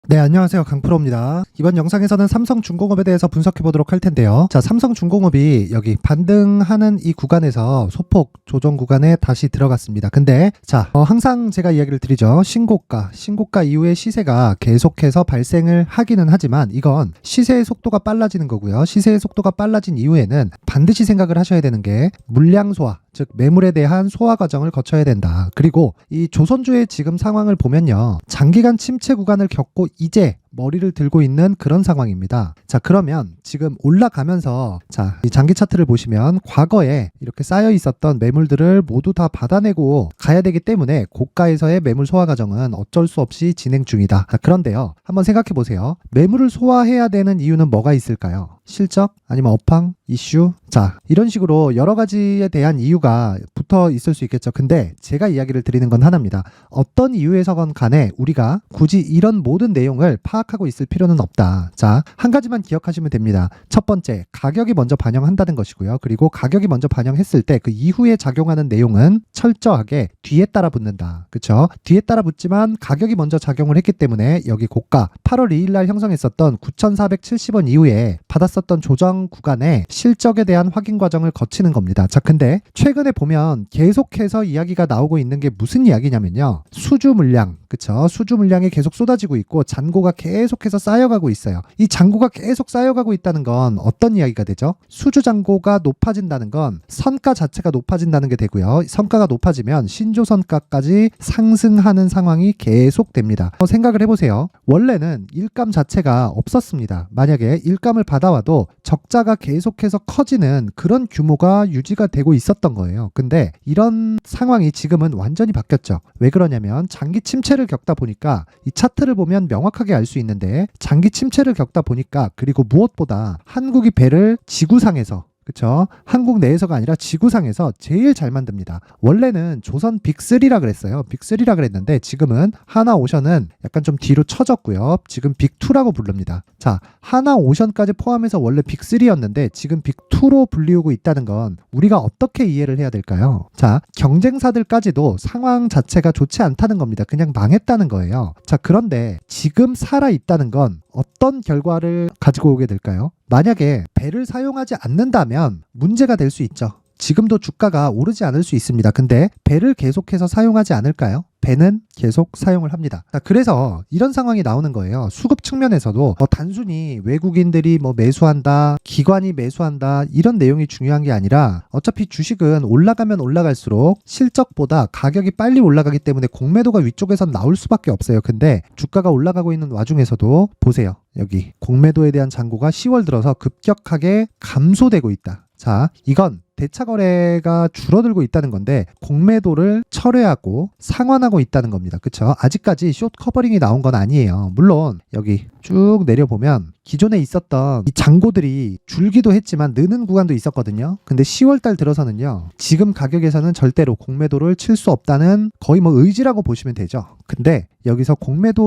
네, 안녕하세요. 강프로입니다. 이번 영상에서는 삼성중공업에 대해서 분석해 보도록 할 텐데요. 자, 삼성중공업이 여기 반등하는 이 구간에서 소폭 조정 구간에 다시 들어갔습니다. 근데 자, 항상 제가 이야기를 드리죠. 신고가 이후에 시세가 계속해서 발생을 하기는 하지만 이건 시세의 속도가 빨라지는 거고요. 시세의 속도가 빨라진 이후에는 반드시 생각을 하셔야 되는 게 물량 소화, 즉 매물에 대한 소화 과정을 거쳐야 된다. 그리고 이 조선주의 지금 상황을 보면요. 장기간 침체 구간을 겪고 이제 머리를 들고 있는 그런 상황입니다. 자, 그러면 지금 올라가면서 자, 이 장기 차트를 보시면 과거에 이렇게 쌓여 있었던 매물들을 모두 다 받아내고 가야 되기 때문에 고가에서의 매물 소화 과정은 어쩔 수 없이 진행 중이다. 자, 그런데요. 한번 생각해 보세요. 매물을 소화해야 되는 이유는 뭐가 있을까요? 실적? 아니면 업황? 이슈? 자, 이런 식으로 여러 가지에 대한 이유가 붙어 있을 수 있겠죠. 근데 제가 이야기를 드리는 건 하나입니다. 어떤 이유에서건 간에 우리가 굳이 이런 모든 내용을 파악하고 있을 필요는 없다. 자, 한 가지만 기억하시면 됩니다. 첫 번째, 가격이 먼저 반영한다는 것이고요. 그리고 가격이 먼저 반영했을 때 그 이후에 작용하는 내용은 철저하게 뒤에 따라 붙는다. 그쵸? 뒤에 따라 붙지만 가격이 먼저 작용을 했기 때문에 여기 고가 8월 2일 날 형성했었던 9,470원 이후에 받았었던 조정 구간에 실적에 대한 확인 과정을 거치는 겁니다. 자, 근데 최근에 보면 계속해서 이야기가 나오고 있는 게 무슨 이야기냐면요. 수주 물량, 그쵸? 수주 물량이 계속 쏟아지고 있고 잔고가 계속해서 쌓여가고 있어요. 이 잔고가 계속 쌓여가고 있다는 건 어떤 이야기가 되죠? 수주 잔고가 높아진다는 건 선가 자체가 높아진다는 게 되고요. 선가가 높아지면 신조선가까지 상승하는 상황이 계속됩니다. 생각을 해보세요. 원래는 일감 자체가 없었습니다. 만약에 일감을 받아와도 적자가 계속해서 커지는 그런 규모가 유지가 되고 있었던 거예요. 근데 이런 상황이 지금은 완전히 바뀌었죠. 왜 그러냐면 장기 침체를 겪다 보니까 이 차트를 보면 명확하게 알 수 있는데 장기 침체를 겪다 보니까 그리고 무엇보다 한국이 배를 지구상에서 그쵸? 한국 내에서가 아니라 지구상에서 제일 잘 만듭니다. 원래는 조선 빅3라 그랬어요. 빅3라 그랬는데 지금은 하나오션은 약간 좀 뒤로 처졌고요. 지금 빅2라고 부릅니다. 자, 하나오션까지 포함해서 원래 빅3였는데 지금 빅2로 불리우고 있다는 건 우리가 어떻게 이해를 해야 될까요? 자, 경쟁사들까지도 상황 자체가 좋지 않다는 겁니다. 그냥 망했다는 거예요. 자, 그런데 지금 살아있다는 건 어떤 결과를 가지고 오게 될까요? 만약에 배를 사용하지 않는다면 문제가 될 수 있죠. 지금도 주가가 오르지 않을 수 있습니다. 근데 배를 계속해서 사용하지 않을까요? 배는 계속 사용을 합니다. 자, 그래서 이런 상황이 나오는 거예요. 수급 측면에서도 단순히 외국인들이 매수한다, 기관이 매수한다 이런 내용이 중요한 게 아니라 어차피 주식은 올라가면 올라갈수록 실적보다 가격이 빨리 올라가기 때문에 공매도가 위쪽에선 나올 수밖에 없어요. 근데 주가가 올라가고 있는 와중에서도 보세요. 여기 공매도에 대한 잔고가 10월 들어서 급격하게 감소되고 있다. 자, 이건 대차 거래가 줄어들고 있다는 건데 공매도를 철회하고 상환하고 있다는 겁니다. 그쵸? 아직까지 숏 커버링이 나온 건 아니에요. 물론 여기 쭉 내려보면 기존에 있었던 이 잔고들이 줄기도 했지만 느는 구간도 있었거든요. 근데 10월달 들어서는요. 지금 가격에서는 절대로 공매도를 칠 수 없다는 거의 의지라고 보시면 되죠. 근데 여기서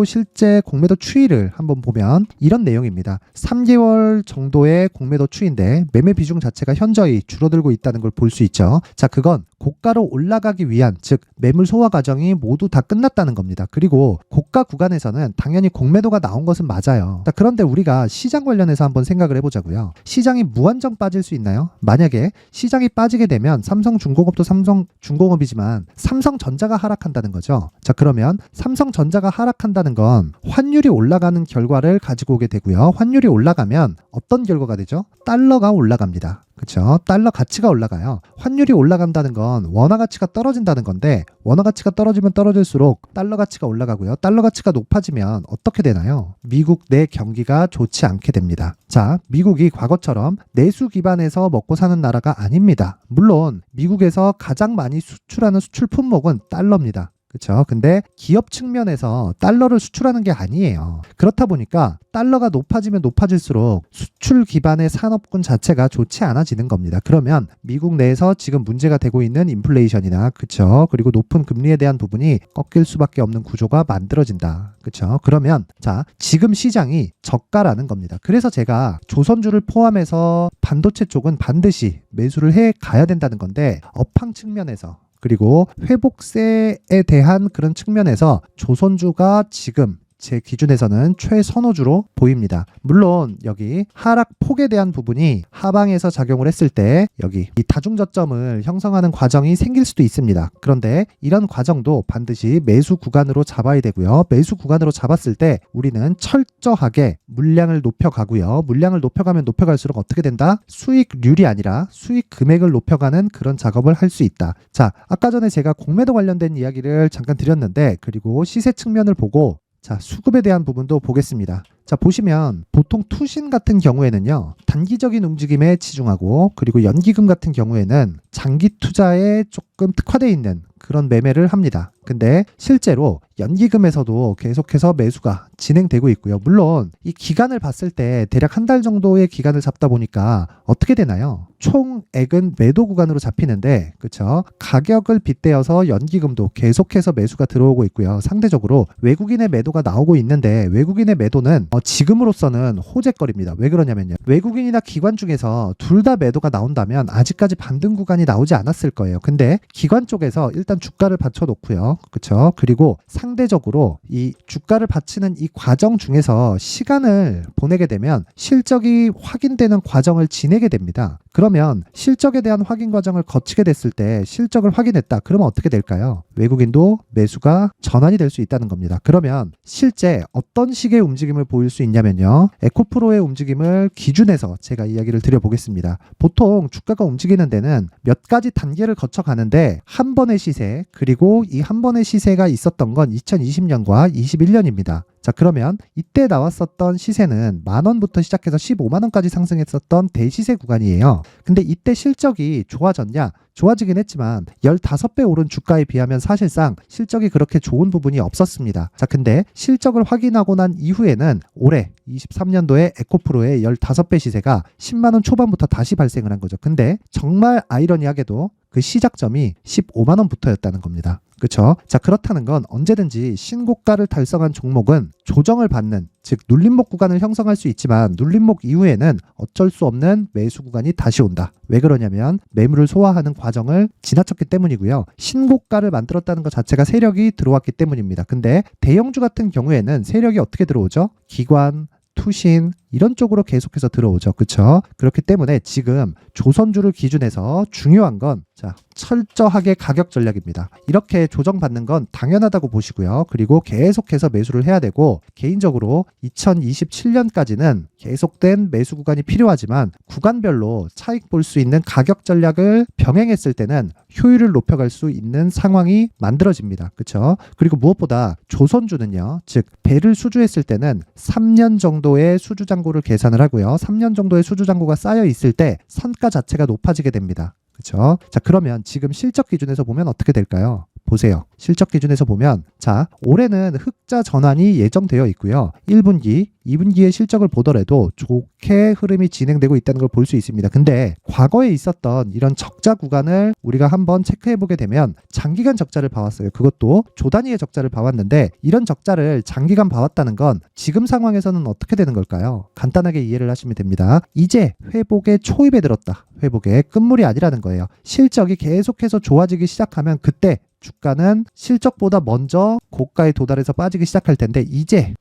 실제 공매도 추이를 한번 보면 이런 내용입니다. 3개월 정도의 공매도 추이인데 매매 비중 자체가 현저히 줄어들고 있다는 걸 볼 수 있죠. 자, 그건 고가로 올라가기 위한 즉 매물 소화 과정이 모두 다 끝났다는 겁니다. 그리고 고가 구간에서는 당연히 공매도가 나온 것은 맞아요. 자, 그런데 우리가 시장 관련해서 한번 생각을 해보자고요. 시장이 무한정 빠질 수 있나요? 만약에 시장이 빠지게 되면 삼성중공업도 삼성중공업이지만 삼성전자가 하락한다는 거죠. 자, 그러면 삼성전자가 하락한다는 건 환율이 올라가는 결과를 가지고 오게 되고요. 환율이 올라가면 어떤 결과가 되죠? 달러가 올라갑니다. 그렇죠? 달러 가치가 올라가요. 환율이 올라간다는 건 원화 가치가 떨어진다는 건데 원화 가치가 떨어지면 떨어질수록 달러 가치가 올라가고요. 달러 가치가 높아지면 어떻게 되나요? 미국 내 경기가 좋지 않게 됩니다. 자, 미국이 과거처럼 내수 기반에서 먹고 사는 나라가 아닙니다. 물론 미국에서 가장 많이 수출하는 수출 품목은 달러입니다. 그렇죠? 근데 기업 측면에서 달러를 수출하는 게 아니에요. 그렇다 보니까 달러가 높아지면 높아질수록 수출 기반의 산업군 자체가 좋지 않아지는 겁니다. 그러면 미국 내에서 지금 문제가 되고 있는 인플레이션이나 그렇죠? 그리고 높은 금리에 대한 부분이 꺾일 수밖에 없는 구조가 만들어진다. 그렇죠? 그러면 자, 지금 시장이 저가라는 겁니다. 그래서 제가 조선주를 포함해서 반도체 쪽은 반드시 매수를 해 가야 된다는 건데 업황 측면에서 그리고 회복세에 대한 그런 측면에서 조선주가 지금 제 기준에서는 최선호주로 보입니다. 물론 여기 하락폭에 대한 부분이 하방에서 작용을 했을 때 여기 이 다중저점을 형성하는 과정이 생길 수도 있습니다. 그런데 이런 과정도 반드시 매수 구간으로 잡아야 되고요. 매수 구간으로 잡았을 때 우리는 철저하게 물량을 높여가고요. 물량을 높여가면 높여갈수록 어떻게 된다? 수익률이 아니라 수익 금액을 높여가는 그런 작업을 할 수 있다. 자, 아까 전에 제가 공매도 관련된 이야기를 잠깐 드렸는데, 그리고 시세 측면을 보고 자, 수급에 대한 부분도 보겠습니다. 자, 보시면 보통 투신 같은 경우에는요, 단기적인 움직임에 치중하고, 그리고 연기금 같은 경우에는 장기 투자에 조금 특화되어 있는 그런 매매를 합니다. 근데 실제로 연기금에서도 계속해서 매수가 진행되고 있고요. 물론 이 기간을 봤을 때 대략 한 달 정도의 기간을 잡다 보니까 어떻게 되나요? 총액은 매도 구간으로 잡히는데, 그렇죠? 가격을 빗대어서 연기금도 계속해서 매수가 들어오고 있고요. 상대적으로 외국인의 매도가 나오고 있는데, 외국인의 매도는 지금으로서는 호재거리입니다. 왜 그러냐면요, 외국인이나 기관 중에서 둘 다 매도가 나온다면 아직까지 반등 구간이 나오지 않았을 거예요. 근데 기관 쪽에서 일단 주가를 받쳐놓고요, 그렇죠? 그리고 상대적으로 이 주가를 받치는 이 과정 중에서 시간을 보내게 되면 실적이 확인되는 과정을 지내게 됩니다. 그러면 실적에 대한 확인 과정을 거치게 됐을 때 실적을 확인했다. 그러면 어떻게 될까요? 외국인도 매수가 전환이 될 수 있다는 겁니다. 그러면 실제 어떤 식의 움직임을 보일 수 있냐면요, 에코프로의 움직임을 기준해서 제가 이야기를 드려보겠습니다. 보통 주가가 움직이는 데는 몇 가지 단계를 거쳐 가는데, 한 번의 시세, 그리고 이 한 번의 시세가 있었던 건 2020년과 21년입니다. 자, 그러면 이때 나왔었던 시세는 10,000원부터 시작해서 150,000원까지 상승했었던 대시세 구간이에요. 근데 이때 실적이 좋아졌냐? 좋아지긴 했지만 15배 오른 주가에 비하면 사실상 실적이 그렇게 좋은 부분이 없었습니다. 자, 근데 실적을 확인하고 난 이후에는 올해 23년도에 에코프로의 15배 시세가 10만원 초반부터 다시 발생을 한 거죠. 근데 정말 아이러니하게도 그 시작점이 15만원부터였다는 겁니다. 그렇죠? 자, 그렇다는 건 언제든지 신고가를 달성한 종목은 조정을 받는, 즉 눌림목 구간을 형성할 수 있지만 눌림목 이후에는 어쩔 수 없는 매수 구간이 다시 온다. 왜 그러냐면 매물을 소화하는 과정을 지나쳤기 때문이고요. 신고가를 만들었다는 것 자체가 세력이 들어왔기 때문입니다. 근데 대형주 같은 경우에는 세력이 어떻게 들어오죠? 기관, 투신 이런 쪽으로 계속해서 들어오죠. 그렇죠? 그렇기 때문에 지금 조선주를 기준해서 중요한 건 자, 철저하게 가격 전략입니다. 이렇게 조정받는 건 당연하다고 보시고요. 그리고 계속해서 매수를 해야 되고, 개인적으로 2027년까지는 계속된 매수 구간이 필요하지만 구간별로 차익 볼 수 있는 가격 전략을 병행했을 때는 효율을 높여갈 수 있는 상황이 만들어집니다. 그렇죠? 그리고 무엇보다 조선주는요, 즉 배를 수주했을 때는 3년 정도의 수주 잔고를 계산을 하고요. 3년 정도의 수주 잔고가 쌓여 있을 때 선가 자체가 높아지게 됩니다. 그렇죠? 자, 그러면 지금 실적 기준에서 보면 어떻게 될까요? 보세요. 실적 기준에서 보면 자, 올해는 흑자 전환이 예정되어 있고요. 1분기, 2분기의 실적을 보더라도 좋게 흐름이 진행되고 있다는 걸 볼 수 있습니다. 근데 과거에 있었던 이런 적자 구간을 우리가 한번 체크해 보게 되면 장기간 적자를 봐왔어요. 그것도 조 단위의 적자를 봐왔는데, 이런 적자를 장기간 봐왔다는 건 지금 상황에서는 어떻게 되는 걸까요? 간단하게 이해를 하시면 됩니다. 이제 회복의 초입에 들었다. 회복의 끝물이 아니라는 거예요. 실적이 계속해서 좋아지기 시작하면 그때 주가는 실적보다 먼저 고가에 도달해서 빠지기 시작할 텐데, 이제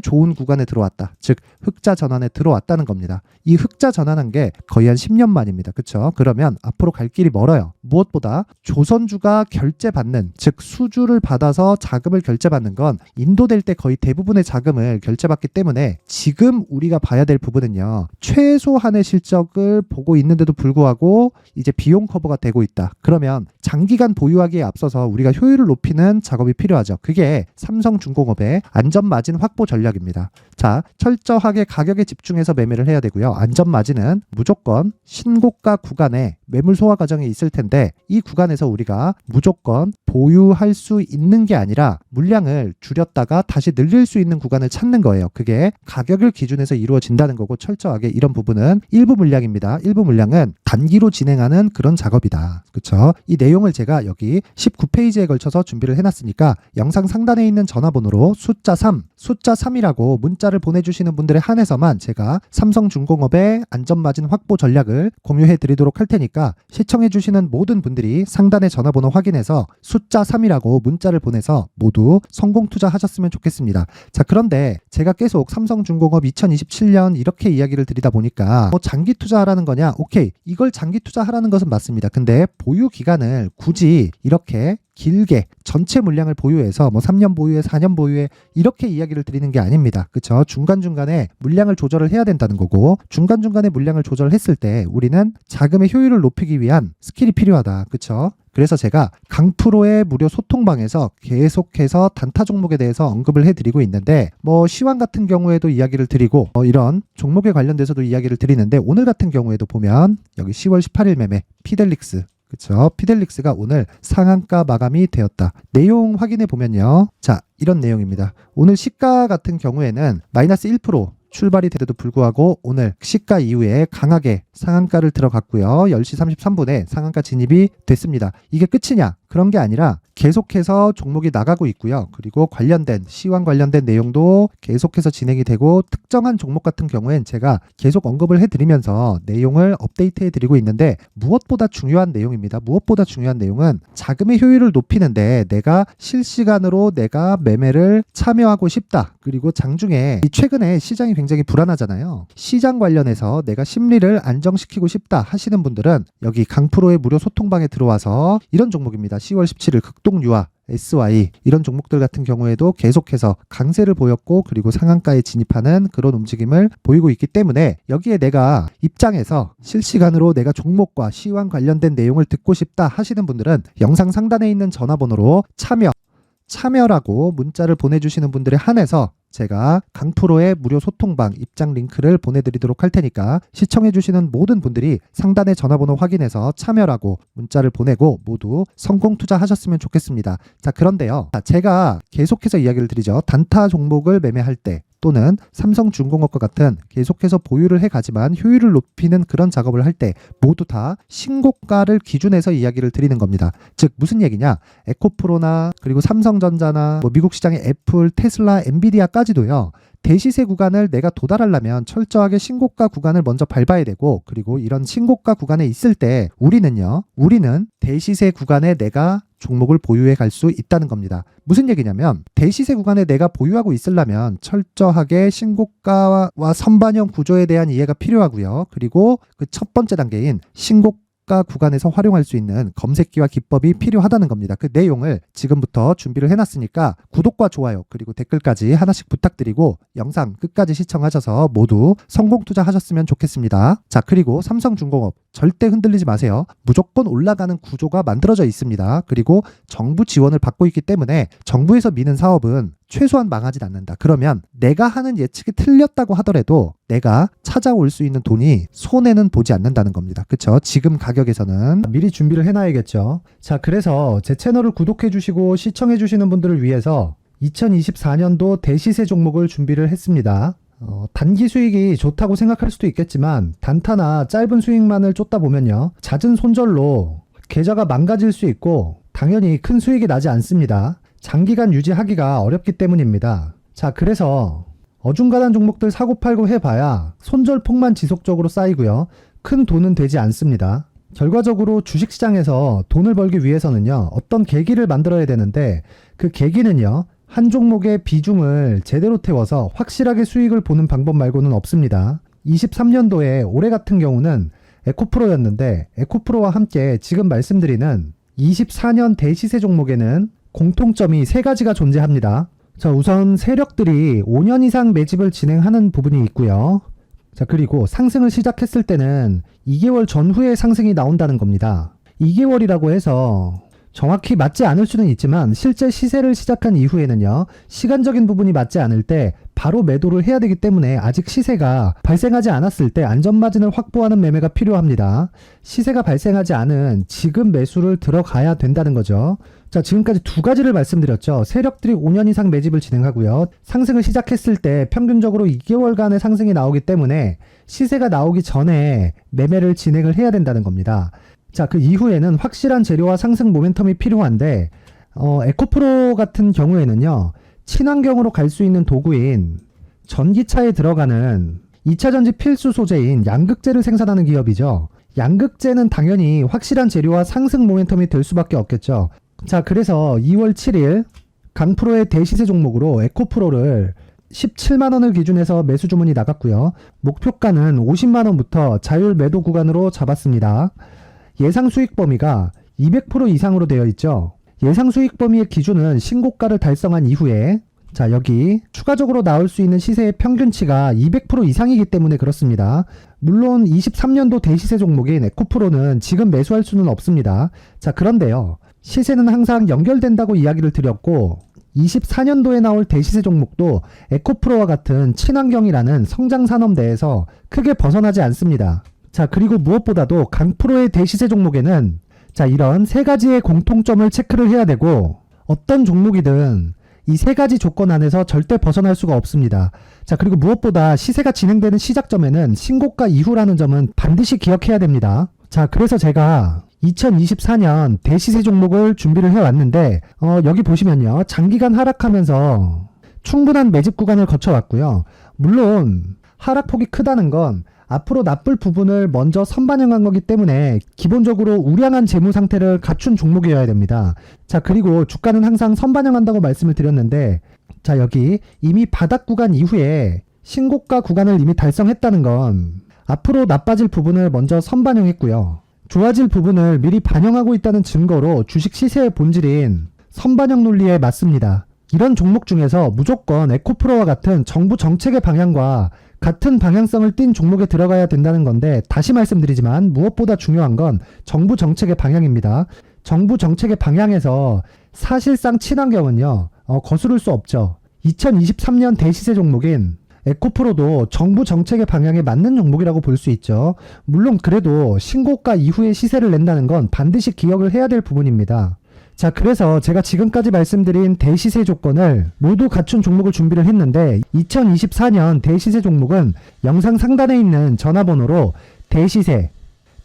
좋은 구간에 들어왔다. 즉 흑자 전환에 들어왔다는 겁니다. 이 흑자 전환한 게 거의 한 10년 만입니다. 그렇죠? 그러면 앞으로 갈 길이 멀어요. 무엇보다 조선주가 결제받는, 즉 수주를 받아서 자금을 결제받는 건 인도될 때 거의 대부분의 자금을 결제받기 때문에 지금 우리가 봐야 될 부분은요, 최소한의 실적을 보고 있는데도 불구하고 이제 비용 커버가 되고 있다. 그러면 장기간 보유하기에 앞서서 우리가 효율을 높이는 작업이 필요하죠. 그게 삼성중공업의 안전마진 확보 전략입니다. 자, 철저하게 가격에 집중해서 매매를 해야 되고요. 안전마진은 무조건 신고가 구간에 매물 소화 과정이 있을 텐데, 이 구간에서 우리가 무조건 보유할 수 있는 게 아니라 물량을 줄였다가 다시 늘릴 수 있는 구간을 찾는 거예요. 그게 가격을 기준해서 이루어진다는 거고, 철저하게 이런 부분은 일부 물량입니다. 일부 물량은 단기로 진행하는 그런 작업이다. 그렇죠? 이 내용을 제가 여기 19페이지에 걸쳐서 준비를 해놨으니까 영상 상단에 있는 전화번호로 숫자 3, 숫자 3이라고 문자를 보내주시는 분들에 한해서만 제가 삼성중공업의 안전마진 확보 전략을 공유해 드리도록 할 테니까 시청해 주시는 모든 분들이 상단의 전화번호 확인해서 숫자 3이라고 문자를 보내서 모두 성공 투자하셨으면 좋겠습니다. 자, 그런데 제가 계속 삼성중공업 2027년 이렇게 이야기를 드리다 보니까 뭐 장기 투자하라는 거냐? 오케이, 이걸 장기 투자하라는 것은 맞습니다. 근데 보유 기간을 굳이 이렇게 길게 전체 물량을 보유해서 뭐 3년 보유에 4년 보유에 이렇게 이야기를 드리는 게 아닙니다. 그렇죠? 중간중간에 물량을 조절을 해야 된다는 거고, 중간중간에 물량을 조절했을 때 우리는 자금의 효율을 높이기 위한 스킬이 필요하다. 그렇죠? 그래서 제가 강프로의 무료 소통방에서 계속해서 단타 종목에 대해서 언급을 해드리고 있는데, 뭐 시황 같은 경우에도 이야기를 드리고 이런 종목에 관련돼서도 이야기를 드리는데, 오늘 같은 경우에도 보면 여기 10월 18일 매매 피델릭스, 그렇죠? 피델릭스가 오늘 상한가 마감이 되었다. 내용 확인해 보면요. 자, 이런 내용입니다. 오늘 시가 같은 경우에는 마이너스 1% 출발이 되도 불구하고 오늘 시가 이후에 강하게 상한가를 들어갔고요. 10시 33분에 상한가 진입이 됐습니다. 이게 끝이냐? 그런 게 아니라 계속해서 종목이 나가고 있고요. 그리고 관련된 시황 관련된 내용도 계속해서 진행이 되고, 특정한 종목 같은 경우엔 제가 계속 언급을 해드리면서 내용을 업데이트 해드리고 있는데, 무엇보다 중요한 내용입니다. 무엇보다 중요한 내용은 자금의 효율을 높이는데 내가 실시간으로 내가 매매를 참여하고 싶다. 그리고 장중에 최근에 시장이 굉장히 불안하잖아요. 시장 관련해서 내가 심리를 안정시키고 싶다 하시는 분들은 여기 강프로의 무료 소통방에 들어와서 이런 종목입니다. 10월 17일 극동유아, SY 이런 종목들 같은 경우에도 계속해서 강세를 보였고, 그리고 상한가에 진입하는 그런 움직임을 보이고 있기 때문에 여기에 내가 입장에서 실시간으로 내가 종목과 시황 관련된 내용을 듣고 싶다 하시는 분들은 영상 상단에 있는 전화번호로 참여라고 문자를 보내주시는 분들에 한해서 제가 강프로의 무료 소통방 입장 링크를 보내드리도록 할 테니까 시청해주시는 모든 분들이 상단의 전화번호 확인해서 참여라고 문자를 보내고 모두 성공 투자하셨으면 좋겠습니다. 자, 그런데요. 제가 계속해서 이야기를 드리죠. 단타 종목을 매매할 때 또는 삼성중공업과 같은 계속해서 보유를 해가지만 효율을 높이는 그런 작업을 할 때 모두 다 신고가를 기준해서 이야기를 드리는 겁니다. 즉 무슨 얘기냐? 에코프로나 그리고 삼성전자나 뭐 미국 시장의 애플, 테슬라, 엔비디아까지도요. 대시세 구간을 내가 도달하려면 철저하게 신고가 구간을 먼저 밟아야 되고, 그리고 이런 신고가 구간에 있을 때 우리는 대시세 구간에 내가 종목을 보유해 갈 수 있다는 겁니다. 무슨 얘기냐면 대시세 구간에 내가 보유하고 있으려면 철저하게 신고가와 선반영 구조에 대한 이해가 필요하고요. 그리고 그 첫 번째 단계인 신고가 구간에서 활용할 수 있는 검색기와 기법이 필요하다는 겁니다. 그 내용을 지금부터 준비를 해놨으니까 구독과 좋아요 그리고 댓글까지 하나씩 부탁드리고 영상 끝까지 시청하셔서 모두 성공 투자하셨으면 좋겠습니다. 자, 그리고 삼성중공업 절대 흔들리지 마세요. 무조건 올라가는 구조가 만들어져 있습니다. 그리고 정부 지원을 받고 있기 때문에 정부에서 미는 사업은 최소한 망하진 않는다. 그러면 내가 하는 예측이 틀렸다고 하더라도 내가 찾아올 수 있는 돈이 손해는 보지 않는다는 겁니다. 그쵸? 지금 가격에서는 미리 준비를 해놔야겠죠. 자, 그래서 제 채널을 구독해 주시고 시청해 주시는 분들을 위해서 2024년도 대시세 종목을 준비를 했습니다. 단기 수익이 좋다고 생각할 수도 있겠지만 단타나 짧은 수익만을 쫓다 보면요, 잦은 손절로 계좌가 망가질 수 있고 당연히 큰 수익이 나지 않습니다. 장기간 유지하기가 어렵기 때문입니다. 자, 그래서 어중간한 종목들 사고팔고 해봐야 손절폭만 지속적으로 쌓이고요, 큰 돈은 되지 않습니다. 결과적으로 주식시장에서 돈을 벌기 위해서는요, 어떤 계기를 만들어야 되는데 그 계기는요, 한 종목의 비중을 제대로 태워서 확실하게 수익을 보는 방법 말고는 없습니다. 23년도에 올해 같은 경우는 에코프로였는데, 에코프로와 함께 지금 말씀드리는 24년 대시세 종목에는 공통점이 3가지가 존재합니다. 자, 우선 세력들이 5년 이상 매집을 진행하는 부분이 있고요. 자, 그리고 상승을 시작했을 때는 2개월 전후에 상승이 나온다는 겁니다. 2개월이라고 해서 정확히 맞지 않을 수는 있지만 실제 시세를 시작한 이후에는요, 시간적인 부분이 맞지 않을 때 바로 매도를 해야 되기 때문에 아직 시세가 발생하지 않았을 때 안전마진을 확보하는 매매가 필요합니다. 시세가 발생하지 않은 지금 매수를 들어가야 된다는 거죠. 자, 지금까지 2가지를 말씀드렸죠. 세력들이 5년 이상 매집을 진행하고요, 상승을 시작했을 때 평균적으로 2개월간의 상승이 나오기 때문에 시세가 나오기 전에 매매를 진행을 해야 된다는 겁니다. 자, 그 이후에는 확실한 재료와 상승 모멘텀이 필요한데, 에코프로 같은 경우에는요, 친환경으로 갈 수 있는 도구인 전기차에 들어가는 2차전지 필수 소재인 양극재를 생산하는 기업이죠. 양극재는 당연히 확실한 재료와 상승 모멘텀이 될 수밖에 없겠죠. 자, 그래서 2월 7일 강프로의 대시세 종목으로 에코프로를 17만원을 기준해서 매수 주문이 나갔고요. 목표가는 50만원부터 자율 매도 구간으로 잡았습니다. 예상 수익 범위가 200% 이상으로 되어 있죠. 예상 수익 범위의 기준은 신고가를 달성한 이후에 자, 여기 추가적으로 나올 수 있는 시세의 평균치가 200% 이상이기 때문에 그렇습니다. 물론 23년도 대시세 종목인 에코프로는 지금 매수할 수는 없습니다. 자, 그런데요. 시세는 항상 연결된다고 이야기를 드렸고 24년도에 나올 대시세 종목도 에코프로와 같은 친환경이라는 성장산업대에서 크게 벗어나지 않습니다. 자, 그리고 무엇보다도 강프로의 대시세 종목에는 자, 이런 세 가지의 공통점을 체크를 해야 되고 어떤 종목이든 이 세 가지 조건 안에서 절대 벗어날 수가 없습니다. 자, 그리고 무엇보다 시세가 진행되는 시작점에는 신고가 이후라는 점은 반드시 기억해야 됩니다. 자, 그래서 제가 2024년 대시세 종목을 준비를 해왔는데 여기 보시면요. 장기간 하락하면서 충분한 매집 구간을 거쳐왔고요. 물론 하락폭이 크다는 건 앞으로 나쁠 부분을 먼저 선반영한 거기 때문에 기본적으로 우량한 재무 상태를 갖춘 종목이어야 됩니다. 자, 그리고 주가는 항상 선반영한다고 말씀을 드렸는데 자, 여기 이미 바닥 구간 이후에 신고가 구간을 이미 달성했다는 건 앞으로 나빠질 부분을 먼저 선반영했고요. 좋아질 부분을 미리 반영하고 있다는 증거로 주식 시세의 본질인 선반영 논리에 맞습니다. 이런 종목 중에서 무조건 에코프로와 같은 정부 정책의 방향과 같은 방향성을 띈 종목에 들어가야 된다는 건데 다시 말씀드리지만 무엇보다 중요한 건 정부 정책의 방향입니다. 정부 정책의 방향에서 사실상 친환경은요 거스를 수 없죠. 2023년 대시세 종목인 에코프로도 정부 정책의 방향에 맞는 종목이라고 볼 수 있죠. 물론 그래도 신고가 이후에 시세를 낸다는 건 반드시 기억을 해야 될 부분입니다. 자, 그래서 제가 지금까지 말씀드린 대시세 조건을 모두 갖춘 종목을 준비를 했는데 2024년 대시세 종목은 영상 상단에 있는 전화번호로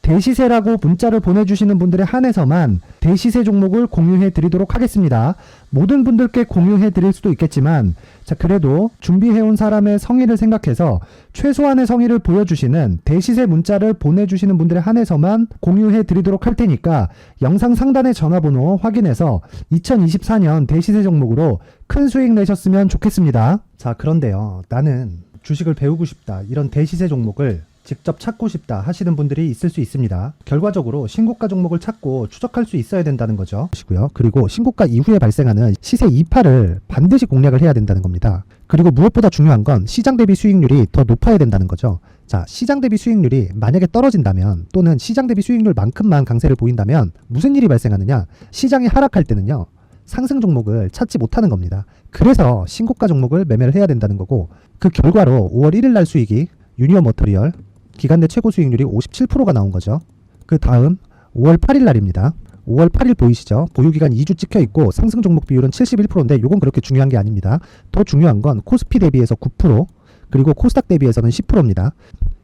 대시세라고 문자를 보내주시는 분들에 한해서만 대시세 종목을 공유해 드리도록 하겠습니다. 모든 분들께 공유해 드릴 수도 있겠지만 자, 그래도 준비해온 사람의 성의를 생각해서 최소한의 성의를 보여주시는 대시세 문자를 보내주시는 분들에 한해서만 공유해 드리도록 할 테니까 영상 상단의 전화번호 확인해서 2024년 대시세 종목으로 큰 수익 내셨으면 좋겠습니다. 자, 그런데요. 나는 주식을 배우고 싶다. 이런 대시세 종목을 직접 찾고 싶다 하시는 분들이 있을 수 있습니다. 결과적으로 신고가 종목을 찾고 추적할 수 있어야 된다는 거죠. 그리고 신고가 이후에 발생하는 시세 이파를 반드시 공략을 해야 된다는 겁니다. 그리고 무엇보다 중요한 건 시장 대비 수익률이 더 높아야 된다는 거죠. 자, 시장 대비 수익률이 만약에 떨어진다면 또는 시장 대비 수익률만큼만 강세를 보인다면 무슨 일이 발생하느냐? 시장이 하락할 때는요. 상승 종목을 찾지 못하는 겁니다. 그래서 신고가 종목을 매매를 해야 된다는 거고 그 결과로 5월 1일 날 수익이 유니온 머터리얼 기간 내 최고 수익률이 57%가 나온 거죠. 그 다음 5월 8일 날입니다. 5월 8일 보이시죠? 보유기간 2주 찍혀 있고 상승 종목 비율은 71%인데 이건 그렇게 중요한 게 아닙니다. 더 중요한 건 코스피 대비해서 9% 그리고 코스닥 대비해서는 10%입니다.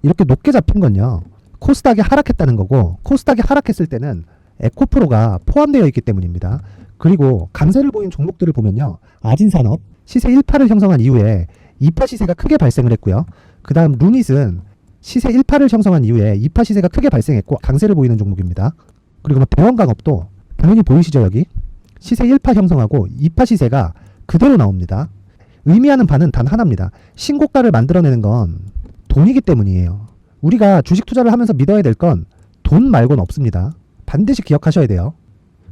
이렇게 높게 잡힌 건요. 코스닥이 하락했다는 거고 코스닥이 하락했을 때는 에코프로가 포함되어 있기 때문입니다. 그리고 강세를 보인 종목들을 보면요. 아진산업 시세 1파를 형성한 이후에 2파 시세가 크게 발생을 했고요. 그 다음 루닛은 시세 1파를 형성한 이후에 2파 시세가 크게 발생했고 강세를 보이는 종목입니다. 그리고 뭐 대원강업도 당연히 보이시죠 여기? 시세 1파 형성하고 2파 시세가 그대로 나옵니다. 의미하는 바는 단 하나입니다. 신고가를 만들어내는 건 돈이기 때문이에요. 우리가 주식 투자를 하면서 믿어야 될 건 돈 말고는 없습니다. 반드시 기억하셔야 돼요.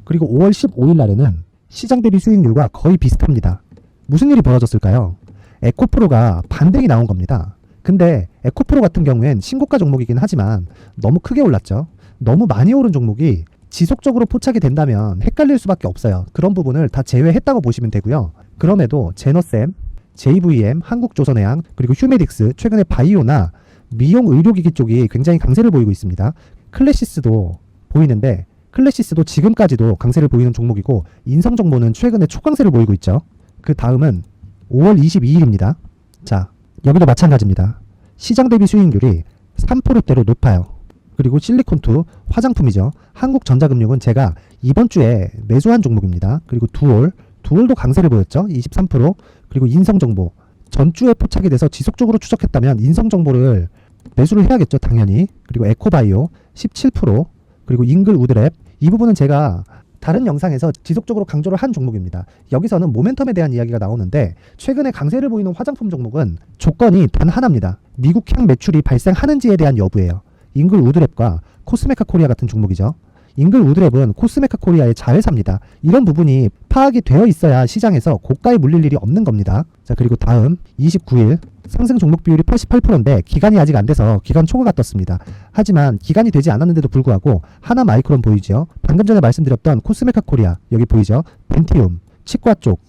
그리고 5월 15일 날에는 시장 대비 수익률과 거의 비슷합니다. 무슨 일이 벌어졌을까요? 에코프로가 반등이 나온 겁니다. 근데 에코프로 같은 경우엔 신고가 종목이긴 하지만 너무 크게 올랐죠. 너무 많이 오른 종목이 지속적으로 포착이 된다면 헷갈릴 수밖에 없어요. 그런 부분을 다 제외했다고 보시면 되고요. 그럼에도 제너셈, JVM, 한국조선해양, 그리고 휴메딕스, 최근에 바이오나 미용 의료기기 쪽이 굉장히 강세를 보이고 있습니다. 클래시스도 보이는데 클래시스도 지금까지도 강세를 보이는 종목이고 인성정보는 최근에 초강세를 보이고 있죠. 그 다음은 5월 22일입니다. 자, 여기도 마찬가지입니다. 시장 대비 수익률이 3%대로 높아요. 그리고 실리콘2 화장품이죠. 한국전자금융은 제가 이번 주에 매수한 종목입니다. 그리고 두올, 두월도 강세를 보였죠. 23%. 그리고 인성정보. 전주에 포착이 돼서 지속적으로 추적했다면 인성정보를 매수를 해야겠죠. 당연히. 그리고 에코바이오 17%. 그리고 잉글 우드랩. 이 부분은 제가 다른 영상에서 지속적으로 강조를 한 종목입니다. 여기서는 모멘텀에 대한 이야기가 나오는데 최근에 강세를 보이는 화장품 종목은 조건이 단 하나입니다. 미국향 매출이 발생하는지에 대한 여부예요. 잉글 우드랩과 코스메카 코리아 같은 종목이죠. 잉글 우드랩은 코스메카 코리아의 자회사입니다. 이런 부분이 파악이 되어 있어야 시장에서 고가에 물릴 일이 없는 겁니다. 자, 그리고 다음 29일 상승 종목 비율이 88%인데 기간이 아직 안 돼서 기간 초과가 떴습니다. 하지만 기간이 되지 않았는데도 불구하고 하나 마이크론 보이죠. 방금 전에 말씀드렸던 코스메카 코리아 여기 보이죠. 벤티움, 치과 쪽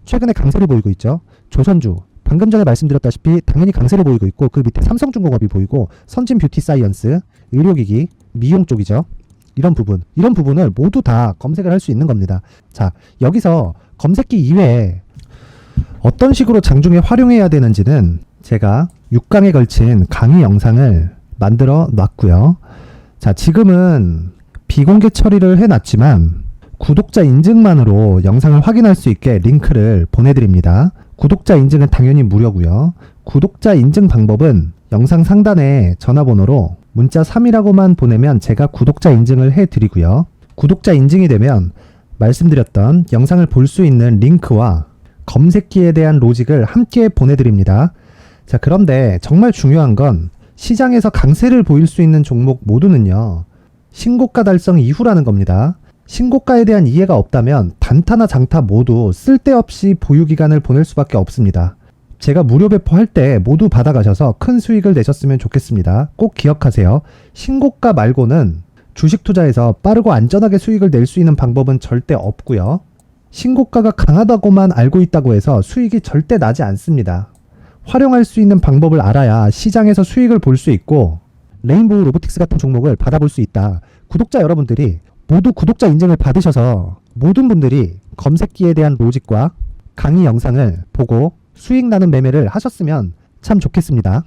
최근에 강세를 보이고 있죠. 조선주 방금 전에 말씀드렸다시피 당연히 강세를 보이고 있고 그 밑에 삼성중공업이 보이고 선진 뷰티 사이언스, 의료기기, 미용 쪽이죠. 이런 부분을 모두 다 검색을 할 수 있는 겁니다. 자, 여기서 검색기 이외에 어떤 식으로 장중에 활용해야 되는지는 제가 6강에 걸친 강의 영상을 만들어 놨고요. 자, 지금은 비공개 처리를 해놨지만 구독자 인증만으로 영상을 확인할 수 있게 링크를 보내드립니다. 구독자 인증은 당연히 무료고요. 구독자 인증 방법은 영상 상단에 전화번호로 문자 3이라고만 보내면 제가 구독자 인증을 해드리고요. 구독자 인증이 되면 말씀드렸던 영상을 볼 수 있는 링크와 검색기에 대한 로직을 함께 보내드립니다. 자, 그런데 정말 중요한 건 시장에서 강세를 보일 수 있는 종목 모두는요. 신고가 달성 이후라는 겁니다. 신고가에 대한 이해가 없다면 단타나 장타 모두 쓸데없이 보유기간을 보낼 수밖에 없습니다. 제가 무료 배포할 때 모두 받아가셔서 큰 수익을 내셨으면 좋겠습니다. 꼭 기억하세요. 신고가 말고는 주식 투자에서 빠르고 안전하게 수익을 낼 수 있는 방법은 절대 없고요. 신고가가 강하다고만 알고 있다고 해서 수익이 절대 나지 않습니다. 활용할 수 있는 방법을 알아야 시장에서 수익을 볼 수 있고 레인보우 로보틱스 같은 종목을 받아볼 수 있다. 구독자 여러분들이 모두 구독자 인증을 받으셔서 모든 분들이 검색기에 대한 로직과 강의 영상을 보고 수익 나는 매매를 하셨으면 참 좋겠습니다.